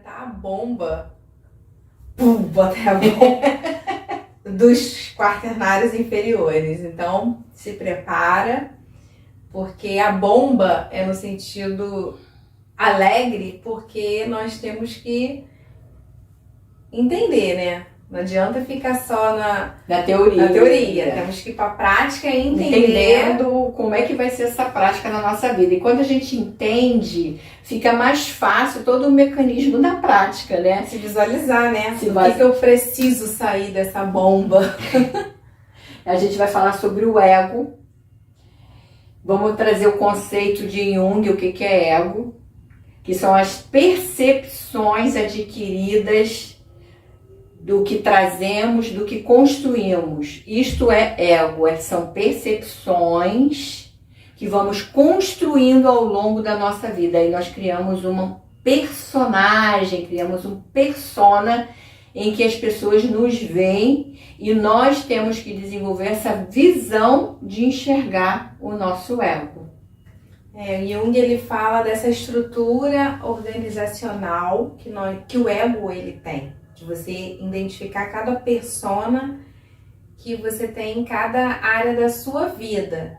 A bomba, botei a bomba dos quaternários inferiores. Então, se prepara, porque a bomba é no sentido alegre, porque nós temos que entender, né? Não adianta ficar só na teoria. Temos que ir para a prática e entendendo como é que vai ser essa prática na nossa vida. E quando a gente entende, fica mais fácil todo o mecanismo da prática, né? Se visualizar, né? O que eu preciso sair dessa bomba? A gente vai falar sobre o ego. Vamos trazer o conceito de Jung, o que é ego, que são as percepções adquiridas do que trazemos, do que construímos. Isto é ego, são percepções que vamos construindo ao longo da nossa vida. Aí nós criamos uma personagem, criamos um persona em que as pessoas nos veem e nós temos que desenvolver essa visão de enxergar o nosso ego. Jung ele fala dessa estrutura organizacional que o ego ele tem. De você identificar cada persona que você tem em cada área da sua vida.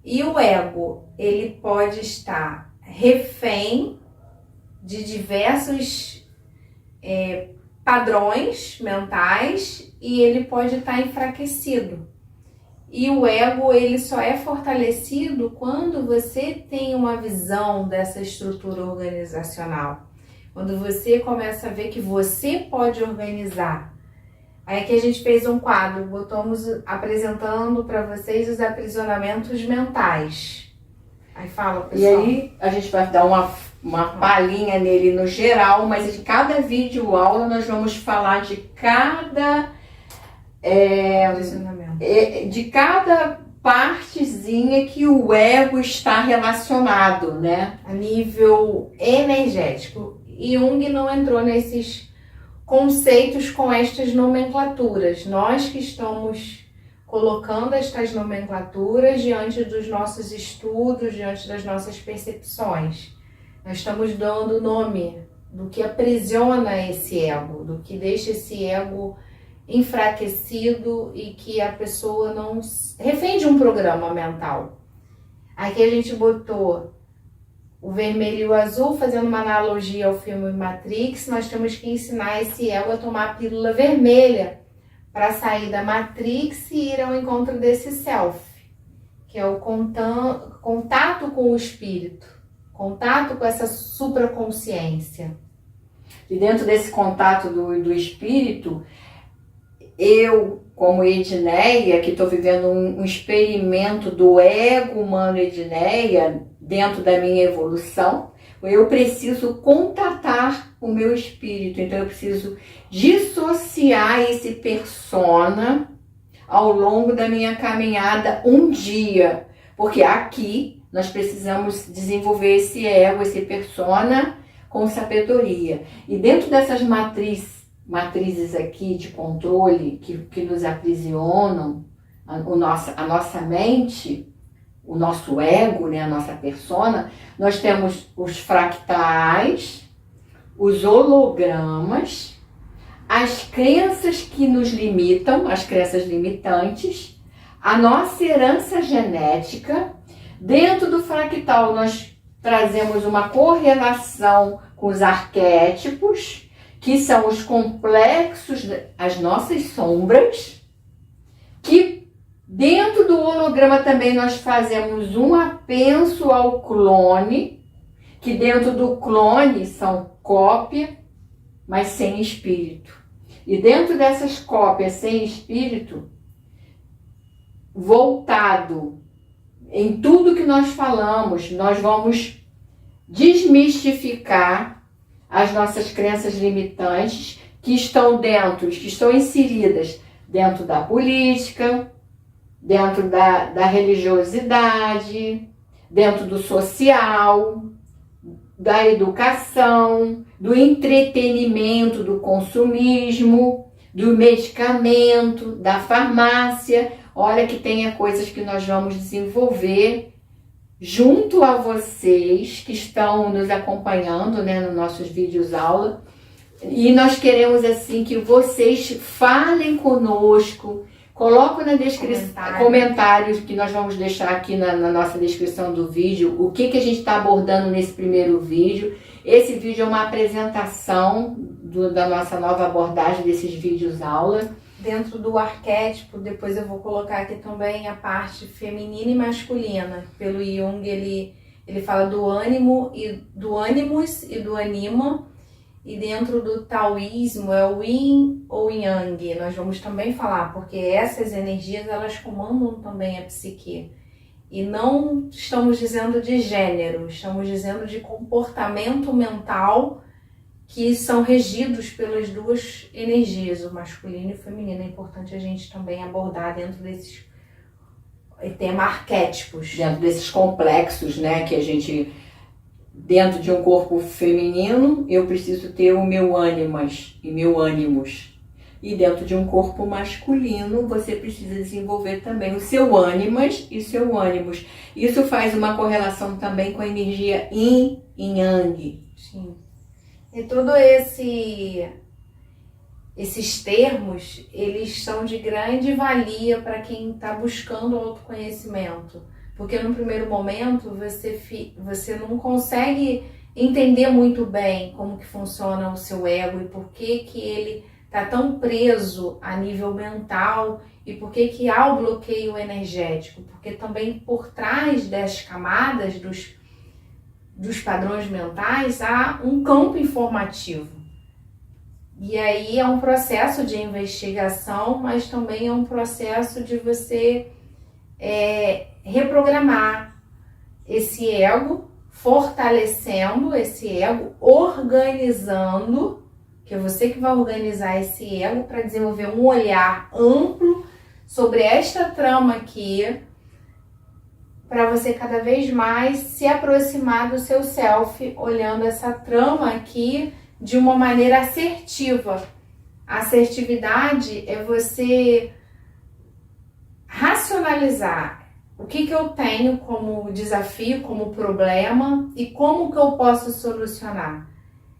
E o ego, ele pode estar refém de diversos padrões mentais e ele pode estar enfraquecido. E o ego, ele só é fortalecido quando você tem uma visão dessa estrutura organizacional. Quando você começa a ver que você pode organizar. Aí que a gente fez um quadro, botamos apresentando para vocês os aprisionamentos mentais. Aí fala, pessoal. E aí a gente vai dar uma palhinha nele no geral, mas em cada vídeo aula nós vamos falar de cada de cada partezinha que o ego está relacionado, né? A nível energético. E Jung não entrou nesses conceitos com estas nomenclaturas. Nós que estamos colocando estas nomenclaturas diante dos nossos estudos, diante das nossas percepções. Nós estamos dando o nome do que aprisiona esse ego, do que deixa esse ego enfraquecido e que a pessoa não refém de um programa mental. Aqui a gente botou o vermelho e o azul, fazendo uma analogia ao filme Matrix. Nós temos que ensinar esse ego a tomar a pílula vermelha para sair da Matrix e ir ao encontro desse self, que é o contato com o espírito, contato com essa supraconsciência. E dentro desse contato do espírito, eu, como Edneia, que estou vivendo um experimento do ego humano Edneia, dentro da minha evolução, eu preciso contatar o meu espírito. Então eu preciso dissociar esse persona ao longo da minha caminhada um dia. Porque aqui nós precisamos desenvolver esse ego, esse persona com sabedoria. E dentro dessas matrizes aqui de controle que nos aprisionam, a nossa mente, o nosso ego, né, a nossa persona, nós temos os fractais, os hologramas, as crenças que nos limitam, as crenças limitantes, a nossa herança genética. Dentro do fractal nós trazemos uma correlação com os arquétipos, que são os complexos, as nossas sombras, que dentro do holograma também nós fazemos um apenso ao clone, que dentro do clone são cópia, mas sem espírito. E dentro dessas cópias sem espírito, voltado em tudo que nós falamos, nós vamos desmistificar as nossas crenças limitantes que estão inseridas dentro da política, dentro da religiosidade, dentro do social, da educação, do entretenimento, do consumismo, do medicamento, da farmácia. Olha que tem coisas que nós vamos desenvolver junto a vocês que estão nos acompanhando, né, nos nossos vídeos aula. E nós queremos assim que vocês falem conosco, coloquem na descrição comentários que nós vamos deixar aqui na nossa descrição do vídeo, o que a gente está abordando nesse primeiro vídeo. Esse vídeo é uma apresentação da nossa nova abordagem desses vídeos aula. Dentro do arquétipo, depois eu vou colocar aqui também a parte feminina e masculina. Pelo Jung, ele fala do ânimo e do ânimos e do anima. E dentro do taoísmo é o yin ou yang. Nós vamos também falar, porque essas energias elas comandam também a psique. E não estamos dizendo de gênero, estamos dizendo de comportamento mental que são regidos pelas duas energias, o masculino e o feminino. É importante a gente também abordar dentro desses temas arquétipos. Dentro desses complexos, né, que a gente... Dentro de um corpo feminino, eu preciso ter o meu ânimas e meu ânimos. E dentro de um corpo masculino, você precisa desenvolver também o seu ânimas e seu ânimos. Isso faz uma correlação também com a energia yin e yang. Sim. E todos esses termos, eles são de grande valia para quem está buscando autoconhecimento. Porque no primeiro momento você não consegue entender muito bem como que funciona o seu ego e por que ele está tão preso a nível mental e por que há o bloqueio energético. Porque também por trás das camadas dos padrões mentais há um campo informativo. E aí é um processo de investigação, mas também é um processo de você reprogramar esse ego, fortalecendo esse ego, organizando, que é você que vai organizar esse ego para desenvolver um olhar amplo sobre esta trama aqui, para você cada vez mais se aproximar do seu self, olhando essa trama aqui de uma maneira assertiva. A assertividade é você racionalizar o que eu tenho como desafio, como problema e como que eu posso solucionar.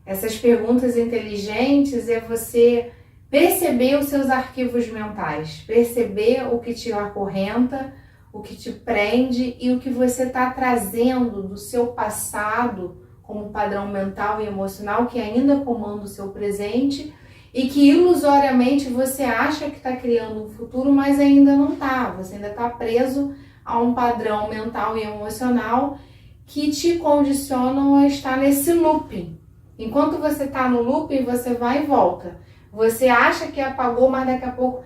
Essas perguntas inteligentes é você perceber os seus arquivos mentais, perceber o que te acorrenta, o que te prende e o que você está trazendo do seu passado como padrão mental e emocional que ainda comanda o seu presente e que ilusoriamente você acha que está criando um futuro, mas ainda não está. Você ainda está preso a um padrão mental e emocional que te condicionam a estar nesse looping. Enquanto você está no looping, você vai e volta. Você acha que apagou, mas daqui a pouco...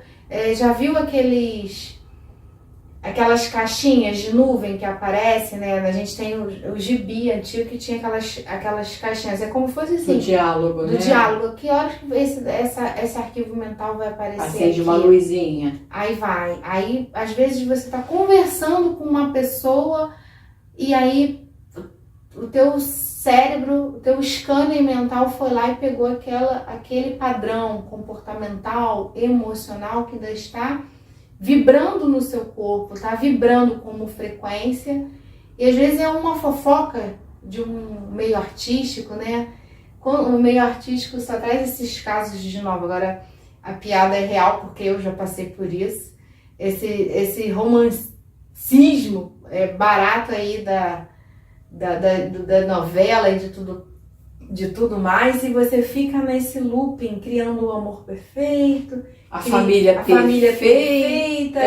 já viu aquelas caixinhas de nuvem que aparecem, né? A gente tem o gibi antigo que tinha aquelas caixinhas. É como se fosse assim. Do diálogo, né? Do diálogo. Que horas que esse arquivo mental vai aparecer? Acende uma luzinha. Aí vai. Aí, às vezes, você está conversando com uma pessoa e aí o teu cérebro, o teu scanner mental foi lá e pegou aquele padrão comportamental, emocional que ainda está vibrando no seu corpo, tá vibrando como frequência, e às vezes é uma fofoca de um meio artístico, né? O meio artístico só traz esses casos de novo. Agora a piada é real porque eu já passei por isso. Esse romancismo barato aí da novela e de tudo mais, e você fica nesse looping criando o amor perfeito, a família perfeita.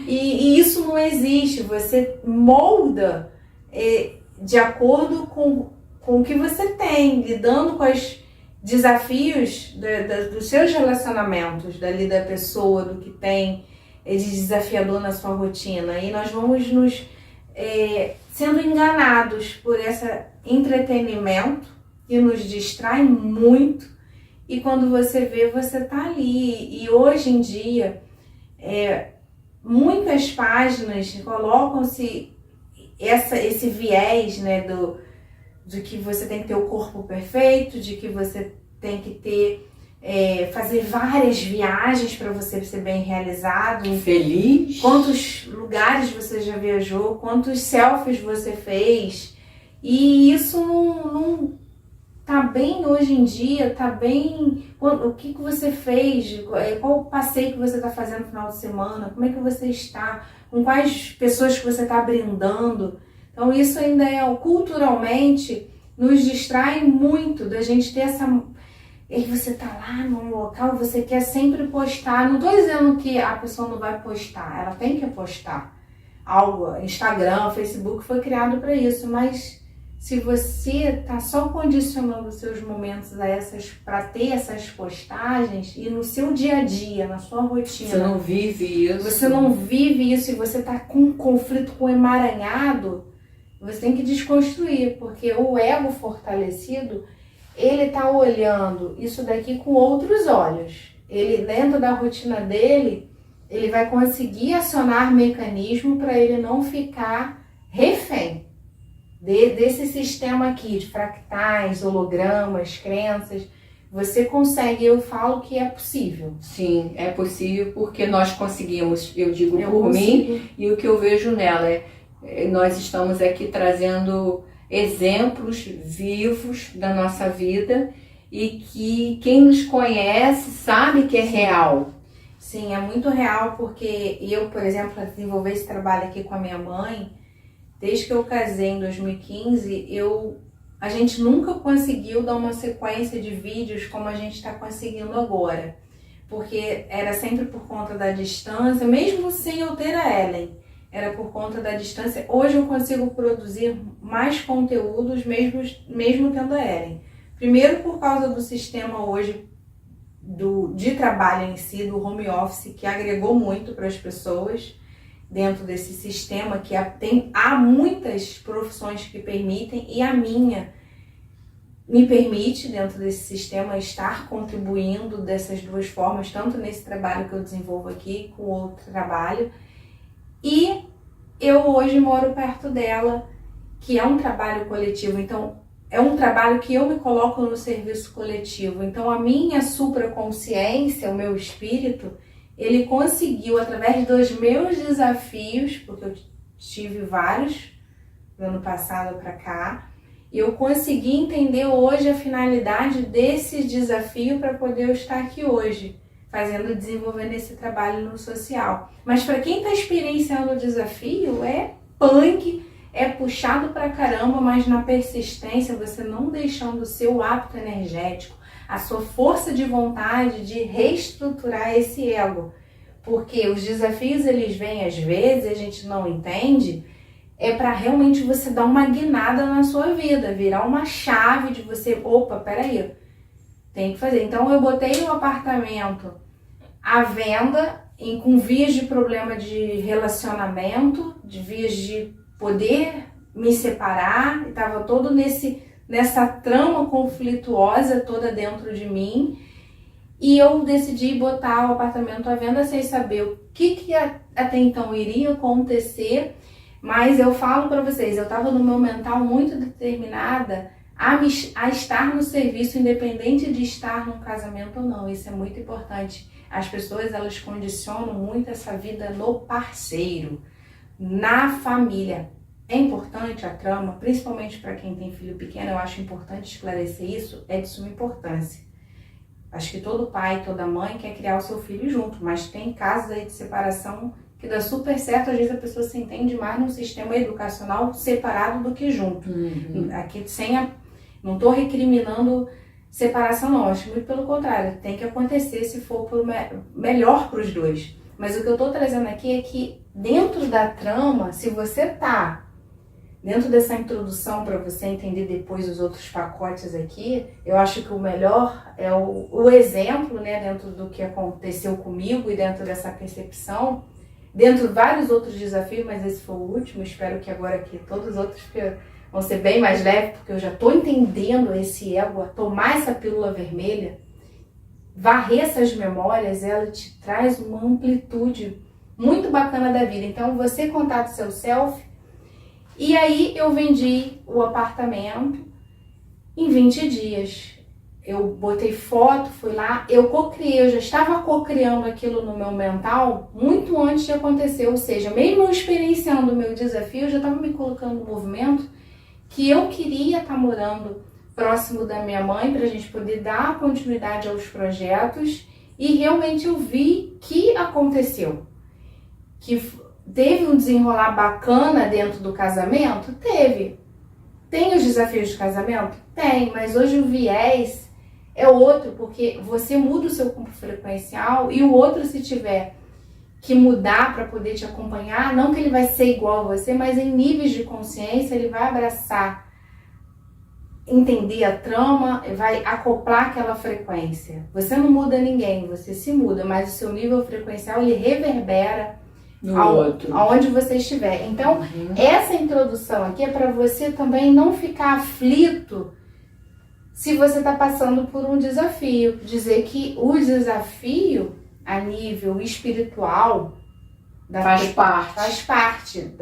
E isso não existe. Você molda de acordo com o que você tem, lidando com os desafios dos seus relacionamentos, dali da pessoa, do que tem de desafiador na sua rotina. E nós vamos nos sendo enganados por esse entretenimento que nos distrai muito, e quando você vê, você tá ali. E hoje em dia, muitas páginas colocam-se esse viés, né, de que você tem que ter o corpo perfeito, de que você tem que ter, fazer várias viagens para você ser bem realizado. Feliz. Quantos lugares você já viajou, quantos selfies você fez. E isso não tá bem hoje em dia, tá bem... O que você fez, qual o passeio que você está fazendo no final de semana, como é que você está, com quais pessoas que você está brindando. Então isso ainda culturalmente, nos distrai muito da gente ter essa... E você tá lá num local, você quer sempre postar. Não tô dizendo que a pessoa não vai postar, ela tem que postar algo. Instagram, Facebook foi criado para isso, mas se você tá só condicionando os seus momentos para ter essas postagens e no seu dia a dia, na sua rotina, você não vive isso. Você não vive isso e você tá com um conflito, com um emaranhado, você tem que desconstruir, porque o ego fortalecido, ele tá olhando isso daqui com outros olhos. Ele, dentro da rotina dele, ele vai conseguir acionar mecanismo para ele não ficar refém desse sistema aqui de fractais, hologramas, crenças. Você consegue, eu falo que é possível. Sim, é possível porque nós conseguimos, eu digo por mim, e o que eu vejo nela nós estamos aqui trazendo exemplos vivos da nossa vida e que quem nos conhece sabe que é real. Sim, é muito real, porque eu, por exemplo, para desenvolver esse trabalho aqui com a minha mãe, desde que eu casei em 2015, a gente nunca conseguiu dar uma sequência de vídeos como a gente está conseguindo agora. Porque era sempre por conta da distância, mesmo sem eu ter a Ellen, era por conta da distância. Hoje eu consigo produzir mais conteúdos mesmo tendo a Ellen. Primeiro por causa do sistema hoje de trabalho em si, do home office, que agregou muito para as pessoas. Dentro desse sistema que há muitas profissões que permitem, e a minha me permite, dentro desse sistema, estar contribuindo dessas duas formas, tanto nesse trabalho que eu desenvolvo aqui, com outro trabalho. E eu hoje moro perto dela, que é um trabalho coletivo, então é um trabalho que eu me coloco no serviço coletivo. Então a minha supraconsciência, o meu espírito, ele conseguiu, através dos meus desafios, porque eu tive vários do ano passado para cá, e eu consegui entender hoje a finalidade desse desafio para poder eu estar aqui hoje, desenvolvendo esse trabalho no social. Mas para quem está experienciando o desafio, é punk, é puxado pra caramba, mas na persistência, você não deixando o seu hábito energético, a sua força de vontade de reestruturar esse ego. Porque os desafios, eles vêm às vezes, a gente não entende, é para realmente você dar uma guinada na sua vida, virar uma chave de você, opa, peraí, tem que fazer. Então eu botei o apartamento à venda, com vias de problema de relacionamento, de vias de poder me separar, estava todo nessa trama conflituosa toda dentro de mim, e eu decidi botar o apartamento à venda sem saber o que até então iria acontecer, mas eu falo para vocês, eu estava no meu mental muito determinada a estar no serviço, independente de estar num casamento ou não. Isso é muito importante. As pessoas, elas condicionam muito essa vida no parceiro, na família. É importante a trama, principalmente para quem tem filho pequeno, eu acho importante esclarecer isso, é de suma importância. Acho que todo pai, toda mãe quer criar o seu filho junto, mas tem casos aí de separação que dá super certo, às vezes a pessoa se entende mais num sistema educacional separado do que junto. Aqui não estou recriminando separação não, acho muito pelo contrário, tem que acontecer se for melhor para os dois. Mas o que eu estou trazendo aqui é que dentro da trama, se você tá dentro dessa introdução para você entender depois os outros pacotes aqui, eu acho que o melhor é o exemplo, né, dentro do que aconteceu comigo e dentro dessa percepção, dentro de vários outros desafios, mas esse foi o último, espero que agora aqui todos os outros vão ser bem mais leves, porque eu já estou entendendo esse ego, tomar essa pílula vermelha, varrer essas memórias, ela te traz uma amplitude muito bacana da vida. Então você contata o seu self E aí eu vendi o apartamento em 20 dias. Eu botei foto, fui lá, eu co-criei, eu já estava co-criando aquilo no meu mental muito antes de acontecer. Ou seja, mesmo eu experienciando o meu desafio, eu já estava me colocando no movimento que eu queria estar morando próximo da minha mãe para a gente poder dar continuidade aos projetos. E realmente eu vi que aconteceu. Que teve um desenrolar bacana dentro do casamento? Teve. Tem os desafios de casamento? Tem, mas hoje o viés é outro, porque você muda o seu campo frequencial e o outro, se tiver que mudar para poder te acompanhar, não que ele vai ser igual a você, mas em níveis de consciência ele vai abraçar, entender a trama, vai acoplar aquela frequência. Você não muda ninguém, você se muda, mas o seu nível frequencial ele reverbera aonde você estiver. Então, essa introdução aqui é para você também não ficar aflito se você está passando por um desafio. Dizer que o desafio a nível espiritual faz parte.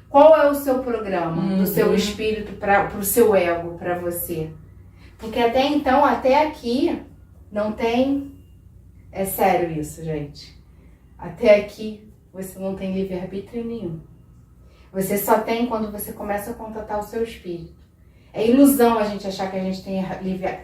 Qual é o seu programa do seu espírito para o seu ego, para você? Porque até então, até aqui, não tem... É sério isso, gente. Até aqui, você não tem livre-arbítrio nenhum. Você só tem quando você começa a contatar o seu espírito. É ilusão a gente achar que a gente tem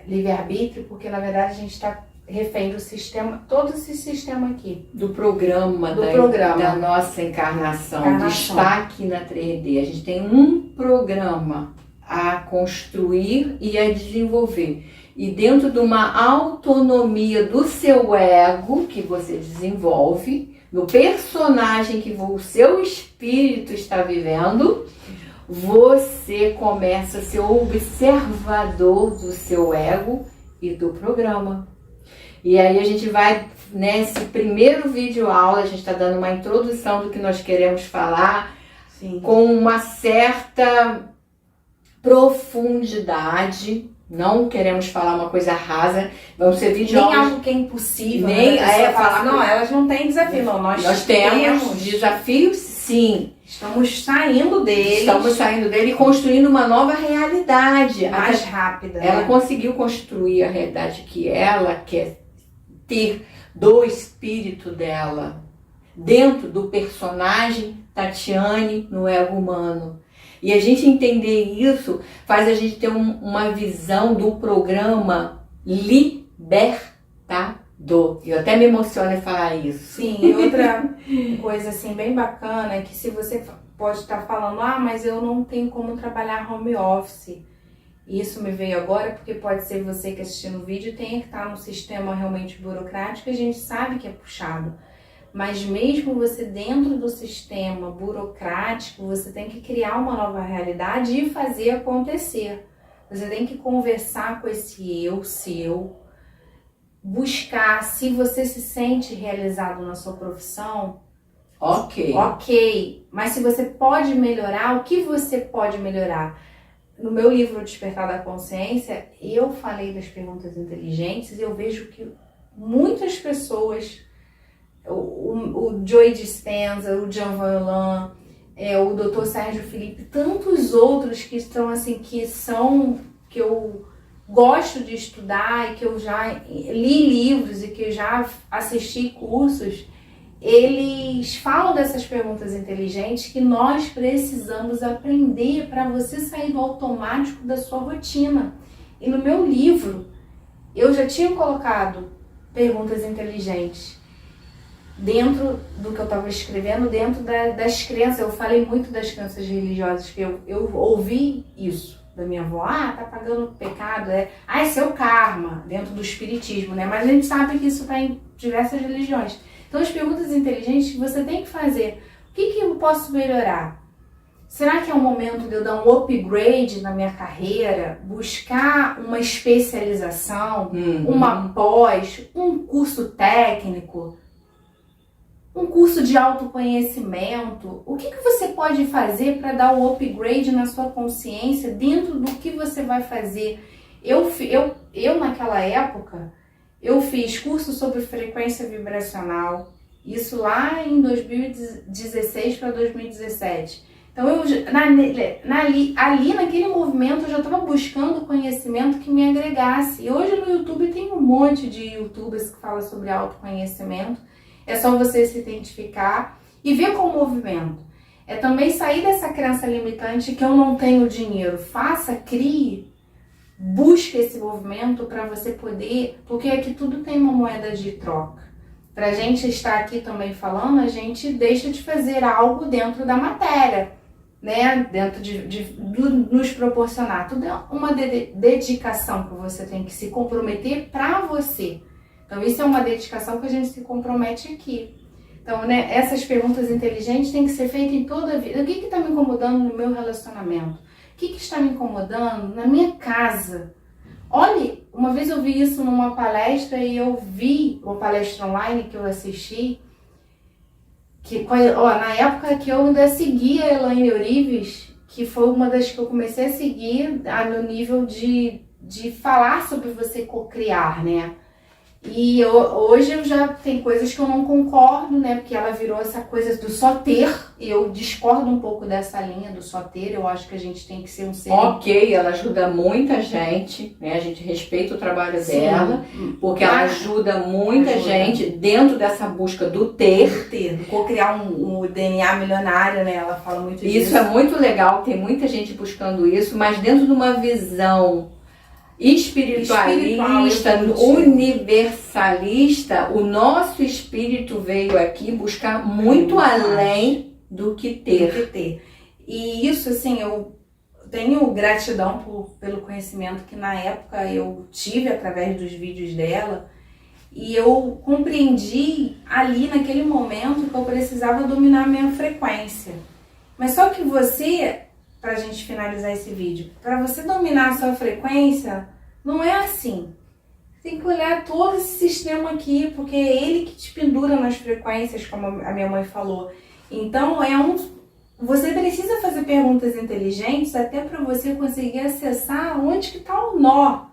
livre-arbítrio, porque na verdade a gente está refém do sistema, todo esse sistema aqui. Do programa, da nossa encarnação, de estar aqui na 3D. A gente tem um programa a construir e a desenvolver. E dentro de uma autonomia do seu ego que você desenvolve, no personagem que o seu espírito está vivendo, você começa a ser observador do seu ego e do programa. E aí a gente vai, nesse primeiro vídeo aula, a gente está dando uma introdução do que nós queremos falar, sim, com uma certa profundidade. Não queremos falar uma coisa rasa, vamos ser videoaulas. Nem algo que é impossível. Nem falar, não, elas não têm desafio, não. Nós temos desafios, sim. Estamos saindo dele E construindo uma nova realidade. Mais rápida. Ela conseguiu construir a realidade que ela quer ter do espírito dela, dentro do personagem Tatiane no ego humano. E a gente entender isso faz a gente ter uma visão do programa libertador. Eu até me emociono em falar isso. Sim, e outra coisa assim bem bacana é que se você pode estar falando, mas eu não tenho como trabalhar home office. Isso me veio agora porque pode ser você que assistindo o vídeo tenha que estar num sistema realmente burocrático e a gente sabe que é puxado. Mas mesmo você dentro do sistema burocrático, você tem que criar uma nova realidade e fazer acontecer. Você tem que conversar com esse eu seu, buscar se você se sente realizado na sua profissão. Ok, mas se você pode melhorar, o que você pode melhorar? No meu livro Despertar da Consciência, eu falei das perguntas inteligentes e eu vejo que muitas pessoas... O Joe Dispenza, o Jean Valjean, o Dr. Sérgio Felipe, tantos outros que estão assim, que eu gosto de estudar e que eu já li livros e que eu já assisti cursos, eles falam dessas perguntas inteligentes que nós precisamos aprender para você sair do automático da sua rotina. E no meu livro, eu já tinha colocado perguntas inteligentes dentro do que eu estava escrevendo, dentro das crenças. Eu falei muito das crenças religiosas, que eu ouvi isso da minha avó. Tá pagando pecado, esse é o karma, dentro do espiritismo, né? Mas a gente sabe que isso está em diversas religiões. Então as perguntas inteligentes você tem que fazer. O que eu posso melhorar? Será que é o momento de eu dar um upgrade na minha carreira? Buscar uma especialização, uma pós, um curso técnico? Um curso de autoconhecimento? O que você pode fazer para dar um upgrade na sua consciência dentro do que você vai fazer? Eu naquela época, eu fiz curso sobre frequência vibracional, isso lá em 2016 para 2017. Então, ali naquele movimento, eu já estava buscando conhecimento que me agregasse. E hoje no YouTube tem um monte de YouTubers que falam sobre autoconhecimento. É só você se identificar e ver com o movimento. É também sair dessa crença limitante que eu não tenho dinheiro. Faça, crie, busque esse movimento para você poder... Porque aqui tudo tem uma moeda de troca. Para a gente estar aqui também falando, a gente deixa de fazer algo dentro da matéria. Né, dentro de nos proporcionar. Tudo é uma dedicação que você tem que se comprometer para você. Então, isso é uma dedicação que a gente se compromete aqui. Então, né, essas perguntas inteligentes têm que ser feitas em toda a vida. O que está me incomodando no meu relacionamento? O que está me incomodando na minha casa? Olhe, uma vez eu vi isso numa palestra e eu vi uma palestra online que eu assisti, que na época que eu ainda seguia a Elaine Orives, que foi uma das que eu comecei a seguir no nível de falar sobre você cocriar, né? E hoje eu já tem coisas que eu não concordo, né? Porque ela virou essa coisa do só ter. Eu discordo um pouco dessa linha do só ter. Eu acho que a gente tem que ser um ser... Ok, ela ajuda muita gente, né? A gente respeita o trabalho dela, porque ela ajuda muita gente dentro dessa busca do ter. Do cocriar um DNA milionário, né? Ela fala muito disso. Isso é muito legal, tem muita gente buscando isso, mas dentro de uma visão espiritualista, universalista, o nosso espírito veio aqui buscar muito além do que ter. E isso, assim, eu tenho gratidão pelo conhecimento que na época eu tive através dos vídeos dela, e eu compreendi ali naquele momento que eu precisava dominar a minha frequência. Mas só que você... Pra gente finalizar esse vídeo, para você dominar a sua frequência, não é assim. Tem que olhar todo esse sistema aqui, porque é ele que te pendura nas frequências, como a minha mãe falou. Então, você precisa fazer perguntas inteligentes até para você conseguir acessar onde que está o nó,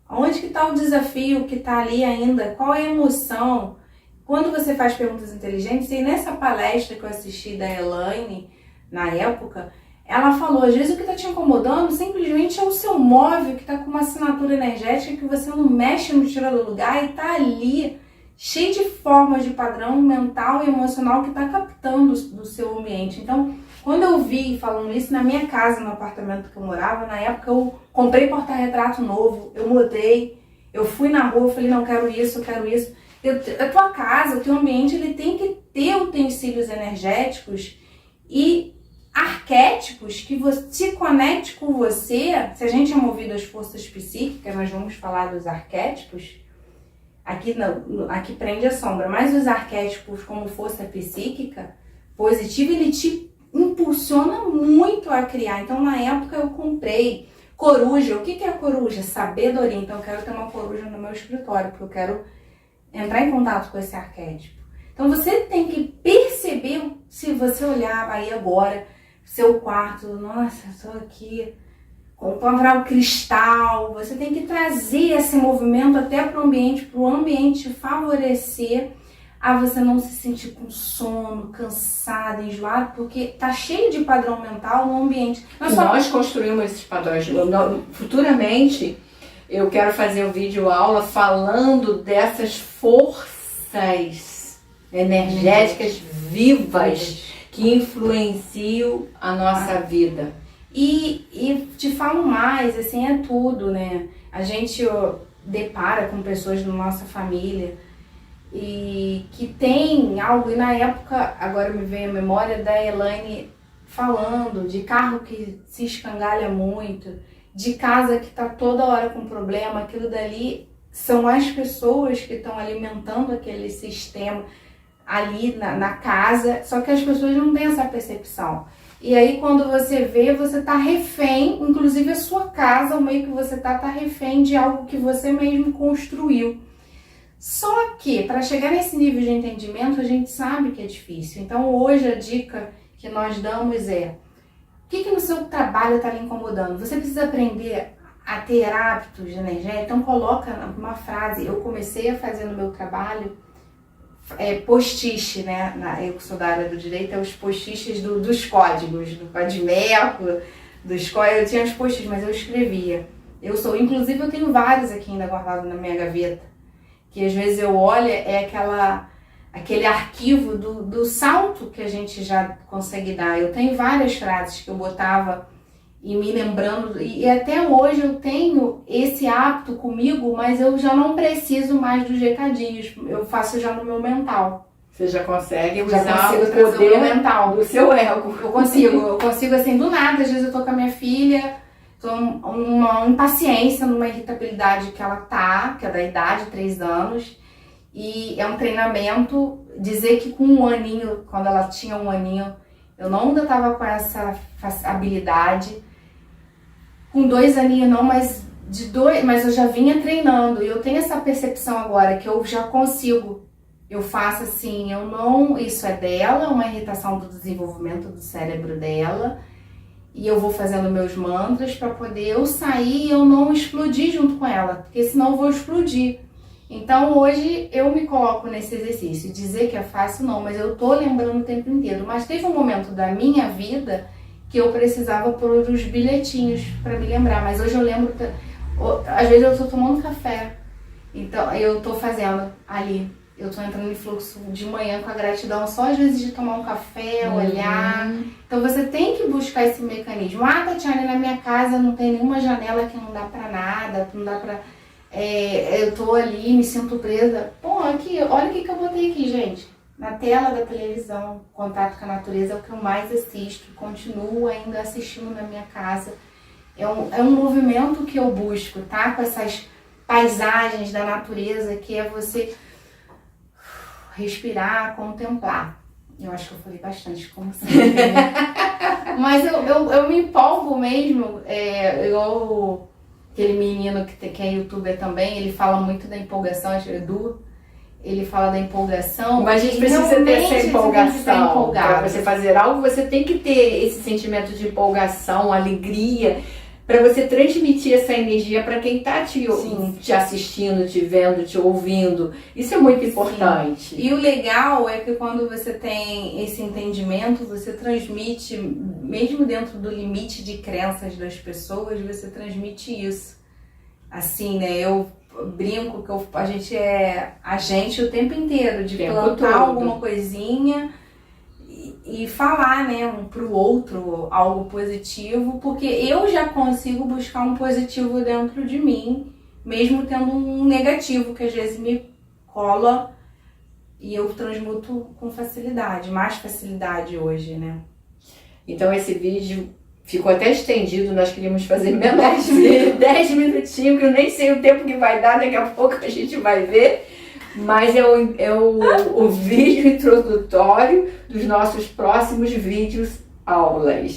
onde que está o desafio que está ali ainda, qual é a emoção. Quando você faz perguntas inteligentes, e nessa palestra que eu assisti da Elaine, na época, ela falou, às vezes o que está te incomodando simplesmente é o seu móvel que está com uma assinatura energética que você não mexe, não tira do lugar e está ali, cheio de formas de padrão mental e emocional que está captando do seu ambiente. Então, quando eu vi falando isso na minha casa, no apartamento que eu morava, na época eu comprei porta-retrato novo, eu mudei, eu fui na rua, eu falei, não, quero isso, eu quero isso. A tua casa, o teu ambiente, ele tem que ter utensílios energéticos e arquétipos que se conecte com você. Se a gente é movido às forças psíquicas, nós vamos falar dos arquétipos. Aqui prende a sombra, mas os arquétipos como força psíquica positiva, ele te impulsiona muito a criar. Então, na época, eu comprei coruja. O que é a coruja? Sabedoria. Então, eu quero ter uma coruja no meu escritório, porque eu quero entrar em contato com esse arquétipo. Então, você tem que perceber, se você olhar aí agora, seu quarto, nossa, eu estou aqui, comprar o cristal, você tem que trazer esse movimento até para o ambiente favorecer a você não se sentir com sono, cansado, enjoado, porque tá cheio de padrão mental no ambiente. Nós construímos esses padrões. Futuramente, eu quero fazer um vídeo aula falando dessas forças energéticas vivas que influenciam a nossa vida. E te falo mais, assim, é tudo, né? A gente depara com pessoas da nossa família e que tem algo, e na época, agora me vem a memória da Elaine falando de carro que se escangalha muito, de casa que tá toda hora com problema, aquilo dali são as pessoas que estão alimentando aquele sistema ali na casa, só que as pessoas não têm essa percepção. E aí quando você vê, você tá refém, inclusive a sua casa, o meio que você tá refém de algo que você mesmo construiu. Só que para chegar nesse nível de entendimento, a gente sabe que é difícil. Então hoje a dica que nós damos é: o que no seu trabalho está lhe incomodando? Você precisa aprender a ter hábitos energéticos? Então coloca uma frase. Eu comecei a fazer no meu trabalho post-it, né? Eu que sou da área do direito, os post-its dos códigos, do Codimeco, eu tinha os post-its, mas eu escrevia. Inclusive eu tenho vários aqui ainda guardados na minha gaveta, que às vezes eu olho, é aquele arquivo do salto que a gente já consegue dar. Eu tenho várias frases que eu botava e me lembrando, e até hoje eu tenho esse hábito comigo, mas eu já não preciso mais dos recadinhos, eu faço já no meu mental. Você já consegue usar o poder poder mental do seu ego. Eu consigo assim, do nada, às vezes eu tô com a minha filha, tô numa impaciência, numa irritabilidade que ela tá, que é da idade, 3 anos, e é um treinamento, dizer que com 1 aninho, quando ela tinha 1 aninho, eu não ainda tava com essa habilidade, com 2 aninhos não, mas eu já vinha treinando, e eu tenho essa percepção agora, que eu já consigo. Eu faço assim, isso é dela, uma irritação do desenvolvimento do cérebro dela, e eu vou fazendo meus mantras para poder eu sair e eu não explodir junto com ela, porque senão eu vou explodir. Então hoje eu me coloco nesse exercício, dizer que é fácil não, mas eu tô lembrando o tempo inteiro. Mas teve um momento da minha vida que eu precisava pôr os bilhetinhos para me lembrar, mas hoje eu lembro, às vezes eu tô tomando café, então eu tô fazendo ali. Eu tô entrando em fluxo de manhã com a gratidão, só às vezes de tomar um café, olhar. Então você tem que buscar esse mecanismo. Ah, Tatiane, na minha casa não tem nenhuma janela que não dá pra nada, não dá pra... eu tô ali, me sinto presa. Pô, aqui, olha o que eu botei aqui, gente. Na tela da televisão, contato com a natureza é o que eu mais assisto. Continuo ainda assistindo na minha casa. É um movimento que eu busco, tá? Com essas paisagens da natureza, que é você... respirar, contemplar. Eu acho que eu falei bastante, como sempre, né? Mas eu me empolgo mesmo. Aquele menino que é youtuber também, ele fala muito da empolgação, acho que é Edu, ele fala da empolgação. Mas a gente precisa ter essa empolgação. Para você fazer algo, você tem que ter esse sentimento de empolgação, alegria, para você transmitir essa energia para quem está te assistindo, te vendo, te ouvindo. Isso é muito importante. Sim. E o legal é que quando você tem esse entendimento, você transmite, mesmo dentro do limite de crenças das pessoas, você transmite isso. Assim, né? Eu brinco que a gente é agente o tempo inteiro, de plantar alguma coisinha e falar, né, um pro outro algo positivo, porque eu já consigo buscar um positivo dentro de mim, mesmo tendo um negativo que às vezes me cola e eu transmuto com facilidade, mais facilidade hoje, né? Então esse vídeo ficou até estendido, nós queríamos fazer menos de 10 minutinhos, que eu nem sei o tempo que vai dar, daqui a pouco a gente vai ver. Mas é o vídeo introdutório dos nossos próximos vídeos aulas.